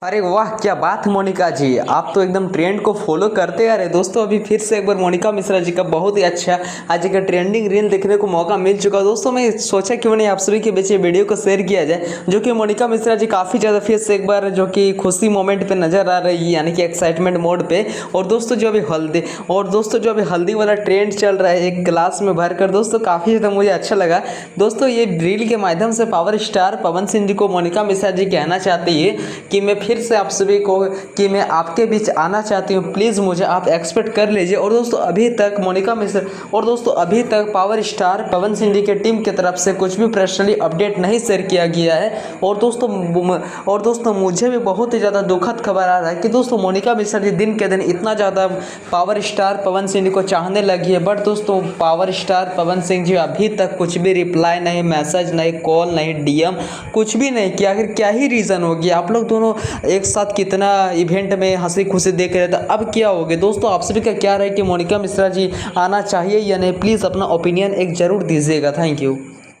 अरे वाह, क्या बात है मोनिका जी, आप तो एकदम ट्रेंड को फॉलो करते आ रहे दोस्तों। अभी फिर से एक बार मोनिका मिश्रा जी का बहुत ही अच्छा आज का ट्रेंडिंग रील देखने को मौका मिल चुका है दोस्तों। मैं सोचा क्यों नहीं आप सभी के बीच ये वीडियो को शेयर किया जाए, जो कि मोनिका मिश्रा जी काफ़ी ज़्यादा फिर से एक बार जो कि खुशी मोमेंट पे नज़र आ रही है, यानी कि एक्साइटमेंट मोड पे। और दोस्तों जो अभी हल्दी वाला ट्रेंड चल रहा है एक गिलास में भरकर, दोस्तों काफ़ी ज़्यादा मुझे अच्छा लगा। दोस्तों ये रील के माध्यम से पावर स्टार पवन सिंह जी को मोनिका मिश्रा जी कहना चाहती है कि मैं फिर से आप सभी को कि मैं आपके बीच आना चाहती हूँ, प्लीज़ मुझे आप एक्सपेक्ट कर लीजिए। और दोस्तों अभी तक मोनिका मिश्रा और दोस्तों अभी तक पावर स्टार पवन सिंह जी के टीम की तरफ से कुछ भी पर्सनली अपडेट नहीं शेयर किया गया है। और दोस्तों मुझे भी बहुत ही ज़्यादा दुखद खबर आ रहा है कि दोस्तों मोनिका मिश्रा जी दिन के दिन इतना ज़्यादा पावर स्टार पवन सिंह जी को चाहने लगी है, बट दोस्तों पावर स्टार पवन सिंह जी अभी तक कुछ भी रिप्लाई नहीं, मैसेज नहीं, कॉल नहीं, डीएम कुछ भी नहीं किया। आखिर क्या ही रीज़न होगी? आप लोग दोनों एक साथ कितना इवेंट में हंसी खुशी देख रहे थे, अब क्या हो गया? दोस्तों आप सभी का क्या राय कि मोनिका मिश्रा जी आना चाहिए या नहीं? प्लीज़ अपना ओपिनियन एक ज़रूर दीजिएगा। Thank you.